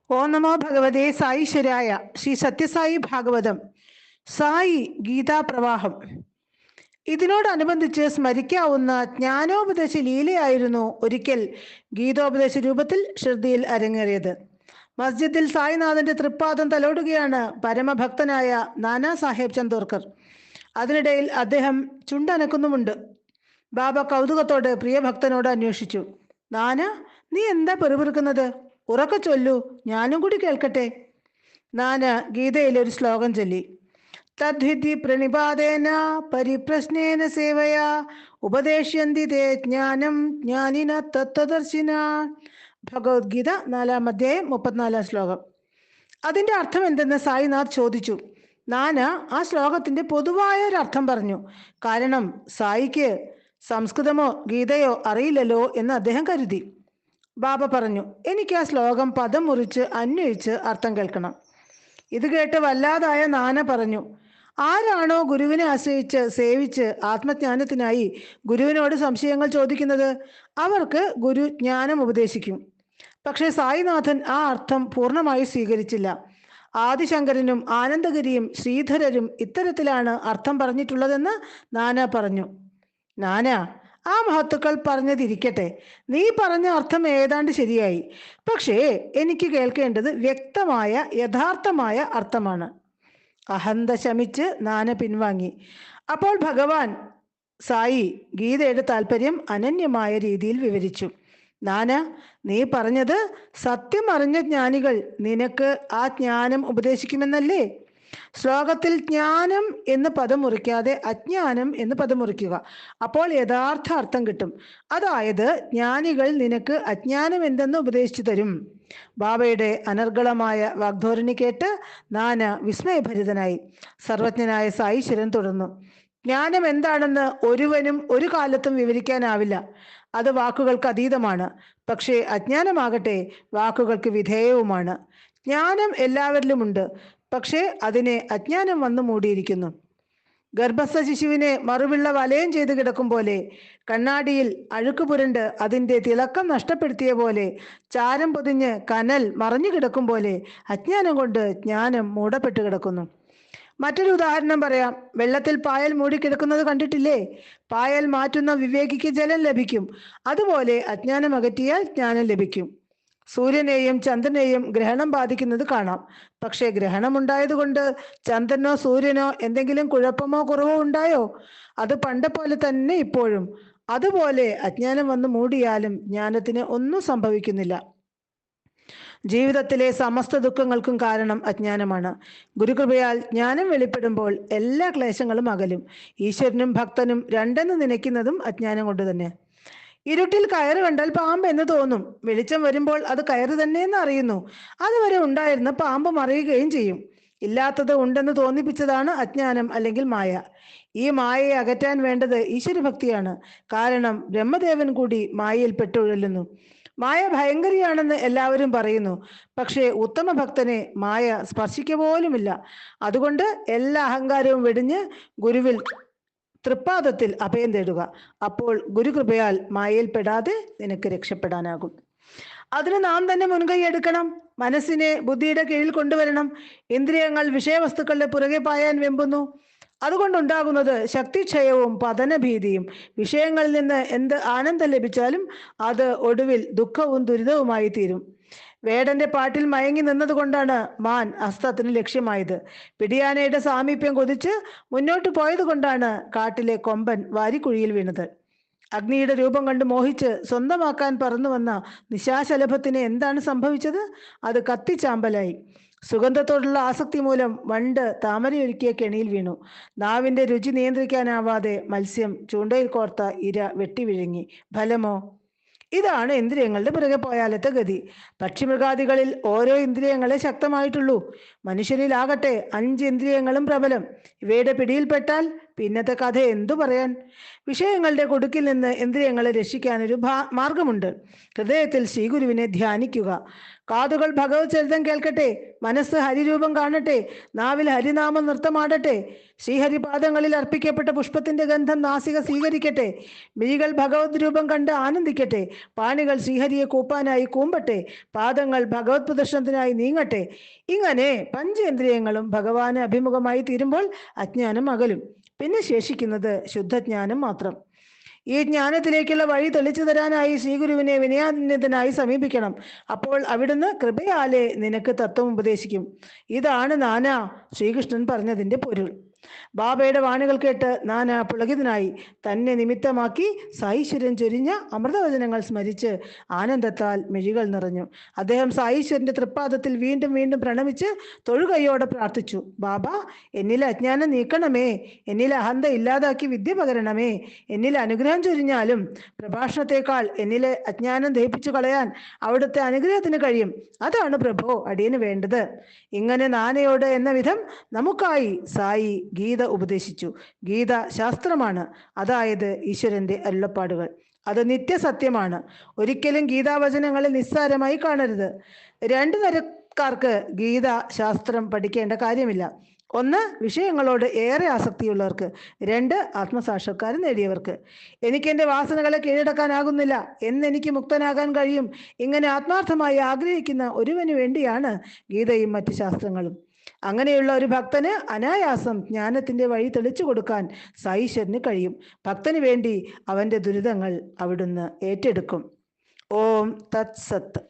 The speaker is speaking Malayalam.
ഓം നമോ ഭഗവതേ സായിശ്വരായ. ശ്രീ സത്യസായി ഭാഗവതം. സായി ഗീതാപ്രവാഹം. ഇതിനോടനുബന്ധിച്ച് സ്മരിക്കാവുന്ന ജ്ഞാനോപദേശ ലീലയായിരുന്നു ഒരിക്കൽ ഗീതോപദേശ രൂപത്തിൽ ശ്രദ്ധയിൽ അരങ്ങേറിയത്. മസ്ജിദിൽ സായിനാഥന്റെ തൃപ്പാദം തലോടുകയാണ് പരമഭക്തനായ നാനാ സാഹേബ് ചന്ദോർക്കർ. അതിനിടയിൽ അദ്ദേഹം ചുണ്ടനക്കുന്നുമുണ്ട്. ബാബ കൗതുകത്തോടെ പ്രിയഭക്തനോട് അന്വേഷിച്ചു, നാന, നീ എന്താ പെറുപിറുക്കുന്നത്? ഉറക്കെ ചൊല്ലൂ, ഞാനും കൂടി കേൾക്കട്ടെ. നാന ഗീതയിലെ ഒരു ശ്ലോകം ചൊല്ലി. തദ്വിധി പ്രണിപാതേന പരിപ്രശ്നേന സേവയാ ഉപദേശ്യന്തി തേ ജ്ഞാനം ജ്ഞാനിന തത്വദർശിന. ഭഗവത്ഗീത 4-ാം അധ്യായം 34-ാം ശ്ലോകം. അതിന്റെ അർത്ഥം എന്തെന്ന് സായിനാഥ് ചോദിച്ചു. നാന ആ ശ്ലോകത്തിന്റെ പൊതുവായ ഒരു അർത്ഥം പറഞ്ഞു. കാരണം സായിക്ക് സംസ്കൃതമോ ഗീതയോ അറിയില്ലല്ലോ എന്ന് അദ്ദേഹം കരുതി. ബാബ പറഞ്ഞു, എനിക്ക് ആ ശ്ലോകം പദം മുറിച്ച് അന്വയിച്ച് അർത്ഥം കേൾക്കണം. ഇത് കേട്ട് വല്ലാതായ നാന പറഞ്ഞു, ആരാണോ ഗുരുവിനെ ആശ്രയിച്ച് സേവിച്ച് ആത്മജ്ഞാനത്തിനായി ഗുരുവിനോട് സംശയങ്ങൾ ചോദിക്കുന്നത്, അവർക്ക് ഗുരു ജ്ഞാനം ഉപദേശിക്കും. പക്ഷേ സായിനാഥൻ ആ അർത്ഥം പൂർണ്ണമായി സ്വീകരിച്ചില്ല. ആദിശങ്കരനും ആനന്ദഗിരിയും ശ്രീധരരും ഇത്തരത്തിലാണ് അർത്ഥം പറഞ്ഞിട്ടുള്ളതെന്ന് നാന പറഞ്ഞു. നാന, ആ മഹത്തുക്കൾ പറഞ്ഞതിരിക്കട്ടെ, നീ പറഞ്ഞ അർത്ഥം ഏതാണ്ട് ശരിയായി. പക്ഷേ എനിക്ക് കേൾക്കേണ്ടത് വ്യക്തമായ യഥാർത്ഥമായ അർത്ഥമാണ്. അഹന്ത ശമിച്ച് നാന പിൻവാങ്ങി. അപ്പോൾ ഭഗവാൻ സായി ഗീതയുടെ താല്പര്യം അനന്യമായ രീതിയിൽ വിവരിച്ചു. നാന, നീ പറഞ്ഞത് സത്യം അറിഞ്ഞ ജ്ഞാനികൾ നിനക്ക് ആ ജ്ഞാനം ഉപദേശിക്കുമെന്നല്ലേ? ശ്ലോകത്തിൽ ജ്ഞാനം എന്ന് പദം മുറിക്കാതെ അജ്ഞാനം എന്ന് പദം മുറിക്കുക. അപ്പോൾ യഥാർത്ഥ അർത്ഥം കിട്ടും. അതായത് ജ്ഞാനികൾ നിനക്ക് അജ്ഞാനം എന്തെന്ന് ഉപദേശിച്ചു തരും. ബാബയുടെ അനർഗളമായ വാഗ്ധോരണി കേട്ട് നാന വിസ്മയഭരിതനായി. സർവജ്ഞനായ സായിശ്വരൻ തുടർന്നു, ജ്ഞാനം എന്താണെന്ന് ഒരുവനും ഒരു കാലത്തും വിവരിക്കാനാവില്ല. അത് വാക്കുകൾക്ക് അതീതമാണ്. പക്ഷേ അജ്ഞാനമാകട്ടെ വാക്കുകൾക്ക് വിധേയവുമാണ്. ജ്ഞാനം എല്ലാവരിലുമുണ്ട്, പക്ഷേ അതിനെ അജ്ഞാനം വന്നു മൂടിയിരിക്കുന്നു. ഗർഭസ്ഥ ശിശുവിനെ മറുവിള്ള വലയം ചെയ്ത് കിടക്കും പോലെ, കണ്ണാടിയിൽ അഴുക്ക് പുരണ്ട് അതിൻ്റെ തിളക്കം നഷ്ടപ്പെടുത്തിയ പോലെ, ചാരം പൊതിഞ്ഞ് കനൽ മറഞ്ഞു കിടക്കും പോലെ അജ്ഞാനം കൊണ്ട് ജ്ഞാനം മൂടപ്പെട്ട് കിടക്കുന്നു. മറ്റൊരു ഉദാഹരണം പറയാം. വെള്ളത്തിൽ പായൽ മൂടിക്കിടക്കുന്നത് കണ്ടിട്ടില്ലേ? പായൽ മാറ്റുന്ന വിവേകിക്ക് ജലം ലഭിക്കും. അതുപോലെ അജ്ഞാനം അകറ്റിയാൽ ജ്ഞാനം ലഭിക്കും. സൂര്യനെയും ചന്ദ്രനെയും ഗ്രഹണം ബാധിക്കുന്നത് കാണാം. പക്ഷേ ഗ്രഹണം ഉണ്ടായതുകൊണ്ട് ചന്ദ്രനോ സൂര്യനോ എന്തെങ്കിലും കുഴപ്പമോ കുറവോ ഉണ്ടായോ? അത് പണ്ട് പോലെ തന്നെ ഇപ്പോഴും. അതുപോലെ അജ്ഞാനം വന്ന് മൂടിയാലും ജ്ഞാനത്തിന് ഒന്നും സംഭവിക്കുന്നില്ല. ജീവിതത്തിലെ സമസ്ത ദുഃഖങ്ങൾക്കും കാരണം അജ്ഞാനമാണ്. ഗുരുകൃപയാൽ ജ്ഞാനം വെളിപ്പെടുമ്പോൾ എല്ലാ ക്ലേശങ്ങളും അകലും. ഈശ്വരനും ഭക്തനും രണ്ടെന്ന് നനയ്ക്കുന്നതും അജ്ഞാനം കൊണ്ട് തന്നെ. ഇരുട്ടിൽ കയറ് കണ്ടാൽ പാമ്പ് എന്ന് തോന്നും. വെളിച്ചം വരുമ്പോൾ അത് കയറ് തന്നെയെന്ന് അറിയുന്നു. അതുവരെ ഉണ്ടായിരുന്ന പാമ്പ് മറിയുകയും ചെയ്യും. ഇല്ലാത്തത് ഉണ്ടെന്ന് തോന്നിപ്പിച്ചതാണ് അജ്ഞാനം അല്ലെങ്കിൽ മായ. ഈ മായയെ അകറ്റാൻ വേണ്ടത് ഈശ്വരഭക്തിയാണ്. കാരണം ബ്രഹ്മദേവൻ കൂടി മായയിൽ പെട്ടുഴലുന്നു. മായ ഭയങ്കരിയാണെന്ന് എല്ലാവരും പറയുന്നു. പക്ഷേ ഉത്തമ ഭക്തനെ മായ സ്പർശിക്കുക പോലുമില്ല. അതുകൊണ്ട് എല്ലാ അഹങ്കാരവും വെടിഞ്ഞ് ഗുരുവിൽ തൃപ്പാദത്തിൽ അഭയം തേടുക. അപ്പോൾ ഗുരുകൃപയാൽ മായയിൽ പെടാതെ നിനക്ക് രക്ഷപ്പെടാനാകും. അതിന് നാം തന്നെ മുൻകൈ എടുക്കണം. മനസ്സിനെ ബുദ്ധിയുടെ കീഴിൽ കൊണ്ടുവരണം. ഇന്ദ്രിയങ്ങൾ വിഷയവസ്തുക്കളുടെ പുറകെ പായാൻ വെമ്പുന്നു. അതുകൊണ്ടുണ്ടാകുന്നത് ശക്തിക്ഷയവും പതനഭീതിയും. വിഷയങ്ങളിൽ നിന്ന് എന്ത് ആനന്ദം ലഭിച്ചാലും അത് ഒടുവിൽ ദുഃഖവും ദുരിതവുമായി തീരും. വേടന്റെ പാട്ടിൽ മയങ്ങി നിന്നതുകൊണ്ടാണ് മാൻ അസ്ത്രത്തിന് ലക്ഷ്യമായത്. പിടിയാനയുടെ സാമീപ്യം കൊതിച്ച് മുന്നോട്ട് പോയത് കൊണ്ടാണ് കാട്ടിലെ കൊമ്പൻ വാരിക്കുഴിയിൽ വീണത്. അഗ്നിയുടെ രൂപം കണ്ട് മോഹിച്ച് സ്വന്തമാക്കാൻ പറന്നു വന്ന നിശാശലഭത്തിന് എന്താണ് സംഭവിച്ചത്? അത് കത്തിച്ചാമ്പലായി. സുഗന്ധത്തോടുള്ള ആസക്തി മൂലം വണ്ട് താമരയൊരുക്കിയ കെണിയിൽ വീണു. നാവിന്റെ രുചി നിയന്ത്രിക്കാനാവാതെ മത്സ്യം ചൂണ്ടയിൽ കോർത്ത ഇര വെട്ടി വിഴുങ്ങി. ഫലമോ? ഇതാണ് ഇന്ദ്രിയങ്ങളുടെ പിറകെ പോയാലത്തെ ഗതി. പക്ഷിമൃഗാദികളിൽ ഓരോ ഇന്ദ്രിയങ്ങളെ ശക്തമായിട്ടുള്ളൂ. മനുഷ്യനിലാകട്ടെ 5 ഇന്ദ്രിയങ്ങളും പ്രബലം. ഇവയുടെ പിടിയിൽപ്പെട്ടാൽ പിന്നത്തെ കഥ എന്തു പറയാൻ? വിഷയങ്ങളുടെ കൊടുക്കിൽ നിന്ന് ഇന്ദ്രിയങ്ങളെ രക്ഷിക്കാൻ ഒരു മാർഗമുണ്ട്. ഹൃദയത്തിൽ ശ്രീഗുരുവിനെ ധ്യാനിക്കുക. കാതുകൾ ഭഗവത് ചരിതം കേൾക്കട്ടെ, മനസ്സ് ഹരിരൂപം കാണട്ടെ, നാവിൽ ഹരിനാമം നൃത്തമാടട്ടെ, ശ്രീഹരിപാദങ്ങളിൽ അർപ്പിക്കപ്പെട്ട പുഷ്പത്തിന്റെ ഗന്ധം നാസിക സ്വീകരിക്കട്ടെ, മിഴികൾ ഭഗവത് രൂപം കണ്ട് ആനന്ദിക്കട്ടെ, പാണികൾ ശ്രീഹരിയെ കൂപ്പാനായി കൂമ്പട്ടെ, പാദങ്ങൾ ഭഗവത് പ്രദർശനത്തിനായി നീങ്ങട്ടെ. ഇങ്ങനെ പഞ്ചേന്ദ്രിയങ്ങളും ഭഗവാന് അഭിമുഖമായി തീരുമ്പോൾ അജ്ഞാനം അകലും. പിന്നെ ശേഷിക്കുന്നത് ശുദ്ധജ്ഞാനം മാത്രം. ഈ ജ്ഞാനത്തിലേക്കുള്ള വഴി തെളിച്ചു തരാനായി ശ്രീഗുരുവിനെ വിനയാന്വിതനായി സമീപിക്കണം. അപ്പോൾ അവിടുന്ന് കൃപയാലെ നിനക്ക് തത്വം ഉപദേശിക്കും. ഇതാണ് നാനാ ശ്രീകൃഷ്ണൻ പറഞ്ഞതിൻ്റെ പൊരുൾ. ബാബയുടെ വാണികൾ കേട്ട് നാനാ പുളകിതനായി. തന്നെ നിമിത്തമാക്കി സായീശ്വരൻ ചൊരിഞ്ഞ അമൃതവചനങ്ങൾ സ്മരിച്ച് ആനന്ദത്താൽ മിഴികൾ നിറഞ്ഞു. അദ്ദേഹം സായീശ്വരന്റെ തൃപ്പാദത്തിൽ വീണ്ടും വീണ്ടും പ്രണമിച്ച് തൊഴുകൈയോടെ പ്രാർത്ഥിച്ചു. ബാബ, എന്നിലെ അജ്ഞാനം നീക്കണമേ, എന്നിലെ അഹന്ത ഇല്ലാതാക്കി വിദ്യ പകരണമേ, എന്നിലെ അനുഗ്രഹം ചൊരിഞ്ഞാലും പ്രഭാഷണത്തെക്കാൾ എന്നിലെ അജ്ഞാനം ദഹിപ്പിച്ചു കളയാൻ അവിടുത്തെ അനുഗ്രഹത്തിന് കഴിയും. അതാണ് പ്രഭോ അടിയന് വേണ്ടത്. ഇങ്ങനെ നാനയോട് എന്ന വിധം നമുക്കായി സായി ഗീത ഉപദേശിച്ചു. ഗീത ശാസ്ത്രമാണ്, അതായത് ഈശ്വരന്റെ അരുളപ്പാടുകൾ. അത് നിത്യസത്യമാണ്. ഒരിക്കലും ഗീതാവചനങ്ങളെ നിസ്സാരമായി കാണരുത്. രണ്ടു തരക്കാർക്ക് ഗീത ശാസ്ത്രം പഠിക്കേണ്ട കാര്യമില്ല. ഒന്ന്, വിഷയങ്ങളോട് ഏറെ ആസക്തിയുള്ളവർക്ക്. രണ്ട്, ആത്മസാക്ഷാത്കാരം നേടിയവർക്ക്. എനിക്കെൻ്റെ വാസനകളെ കീഴടക്കാനാകുന്നില്ല, എന്നെനിക്ക് മുക്തനാകാൻ കഴിയും, ഇങ്ങനെ ആത്മാർത്ഥമായി ആഗ്രഹിക്കുന്ന ഒരുവന് വേണ്ടിയാണ് ഗീതയും മറ്റ് ശാസ്ത്രങ്ങളും. അങ്ങനെയുള്ള ഒരു ഭക്തന് അനായാസം ജ്ഞാനത്തിന്റെ വഴി തെളിച്ചു കൊടുക്കാൻ സായീശ്വരന് കഴിയും. ഭക്തന് വേണ്ടി അവന്റെ ദുരിതങ്ങൾ അവിടുന്ന് ഏറ്റെടുക്കും. ഓം തത് സത്ത്.